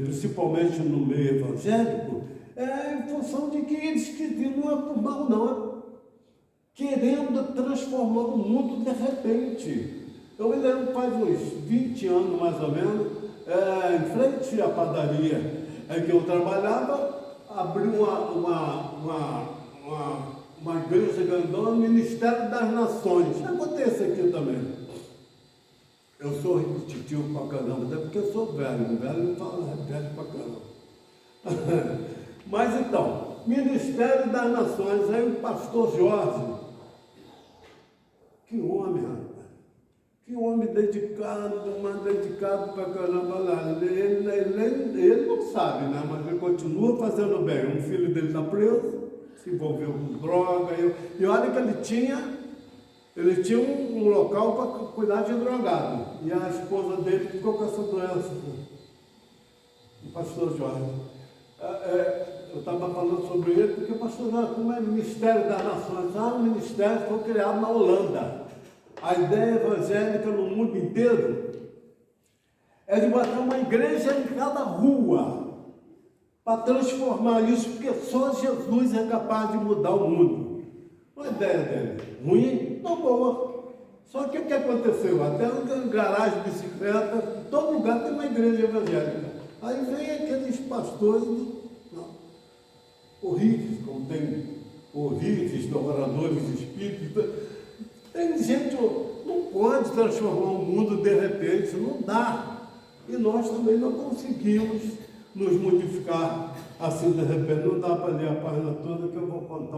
principalmente no meio evangélico, é em função de que eles que não é por mal, não, querendo transformar o mundo de repente. Eu me lembro, faz uns 20 anos mais ou menos, em frente à padaria em que eu trabalhava, abri uma igreja grandona, Ministério das Nações. Acontece aqui também. Eu sou repetitivo pra caramba, até porque eu sou velho. Velho não fala, velho pra caramba. Mas então, Ministério das Nações, aí o pastor Jorge, que homem, rapaz. Que homem dedicado, mas dedicado pra caramba lá. Ele não sabe, né? Mas ele continua fazendo bem. Um filho dele está preso, se envolveu com droga. E olha que ele tinha um local para cuidar de drogado. E a esposa dele ficou com essa doença. O pastor Jorge. Eu estava falando sobre ele, porque o pastor Jorge, como é Ministério das Nações? O ministério foi criado na Holanda. A ideia evangélica no mundo inteiro é de botar uma igreja em cada rua para transformar isso, porque só Jesus é capaz de mudar o mundo. Uma ideia dele, ruim, não boa. Só que o que aconteceu? Até em garagem de bicicleta, em todo lugar tem uma igreja evangélica. Aí vem aqueles pastores horríveis, como tem horríveis, adoradores de espíritos. Tem gente que não pode transformar o mundo de repente, não dá. E nós também não conseguimos nos modificar assim de repente. Não dá para ler a página toda, que eu vou contar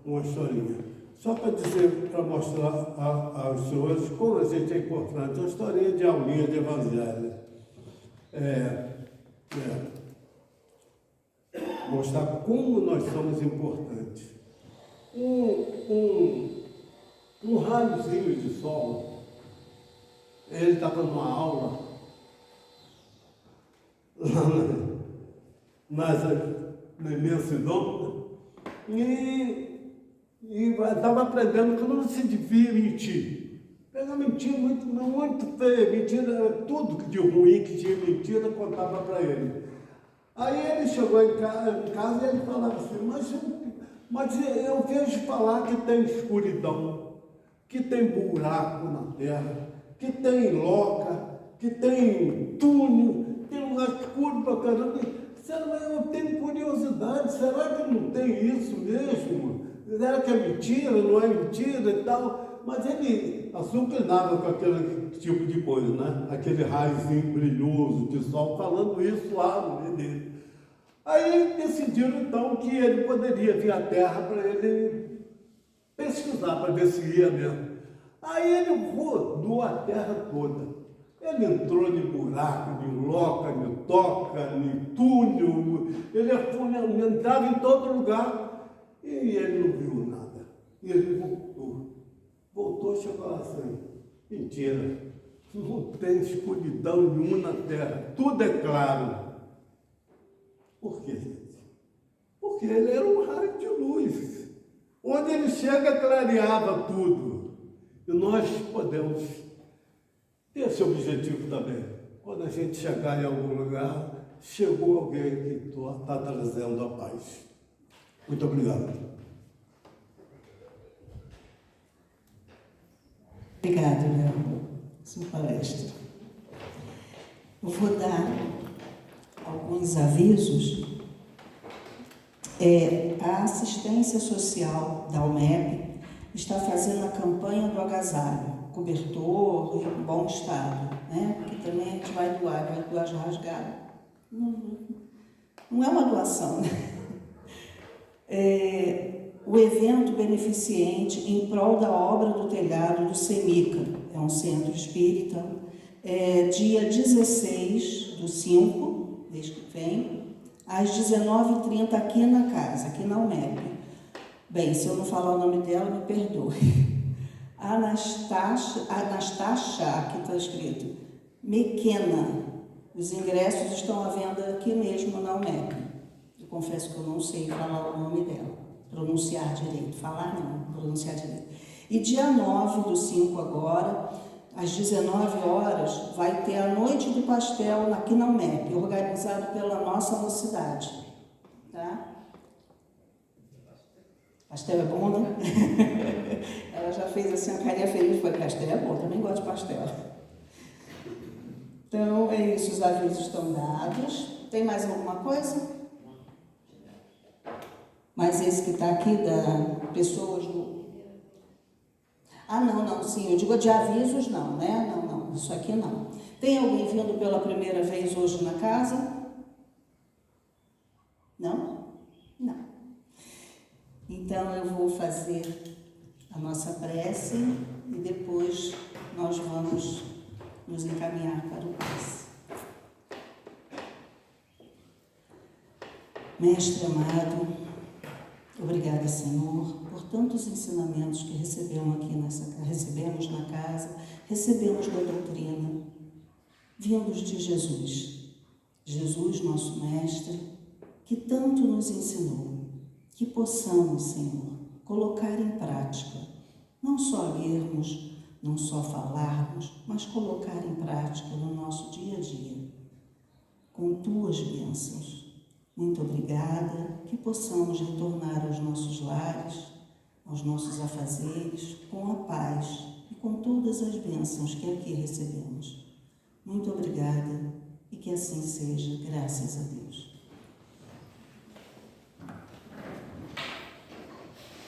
uma historinha. Só para dizer, para mostrar aos senhores como a gente é importante. Uma historinha de aulinha de evangelho. Mostrar como nós somos importantes. Um raiozinho de sol, ele estava numa aula, lá na imensidão, e estava aprendendo que não se devia mentir. Era mentira muito feia, mentira, tudo de ruim que tinha mentira, contava para ele. Aí ele chegou em casa e ele falava assim, mas eu vejo falar que tem escuridão, que tem buraco na terra, que tem loca, que tem túnel, tem lugar escuro para caramba. Eu tenho curiosidade, será que não tem isso mesmo? Será que é mentira, não é mentira e tal? Mas ele açucrinava com aquele tipo de coisa, né? Aquele raiozinho brilhoso de sol, falando isso lá no meio dele. Aí decidiram então que ele poderia vir à Terra para ele pesquisar, para ver se ia mesmo. Aí ele rodou a terra toda. Ele entrou em buraco, em loca, em toca, em túnel, ele entrava em todo lugar e ele não viu nada. E ele voltou e chegou lá assim, mentira, não tem escuridão nenhuma na terra, tudo é claro. Por quê, gente? Porque ele era um raio de luz. Onde ele chega, clareava tudo. E nós podemos ter esse objetivo também. Quando a gente chegar em algum lugar, chegou alguém que está trazendo a paz. Muito obrigado. Obrigada, Léo, sua palestra. Eu vou dar alguns avisos. A assistência social da UMEP está fazendo a campanha do agasalho, cobertor em bom estado, né? Que também a gente vai doar rasgado. Não é uma doação, né? O evento beneficente em prol da obra do telhado do Semica, é um centro espírita, dia 16/5, mês que vem, às 19h30, aqui na casa, aqui na UMEP. Bem, se eu não falar o nome dela, me perdoe. Anastácia, aqui está escrito, Mequena. Os ingressos estão à venda aqui mesmo na UMEP. Eu confesso que eu não sei falar o nome dela, pronunciar direito. Falar não, pronunciar direito. E dia 9/5 agora, às 19h, vai ter a Noite do Pastel aqui na UMEP, organizado pela nossa mocidade. Tá? Pastel é bom, né? Ela já fez assim uma carinha feliz, foi pastel é bom, também gosto de pastel. Então, é isso, os avisos estão dados. Tem mais alguma coisa? Mas esse que está aqui, da pessoas do... Ah, não, sim, eu digo de avisos não, né? Não, isso aqui não. Tem alguém vindo pela primeira vez hoje na casa? Não? Não. Então eu vou fazer a nossa prece e depois nós vamos nos encaminhar para o passe. Mestre amado, obrigada, Senhor, por tantos ensinamentos que recebemos na casa, recebemos da doutrina, vindos de Jesus. Jesus, nosso Mestre, que tanto nos ensinou, que possamos, Senhor, colocar em prática, não só lermos, não só falarmos, mas colocar em prática no nosso dia a dia, com tuas bênçãos. Muito obrigada, que possamos retornar aos nossos lares, aos nossos afazeres, com a paz e com todas as bênçãos que aqui recebemos. Muito obrigada e que assim seja, graças a Deus.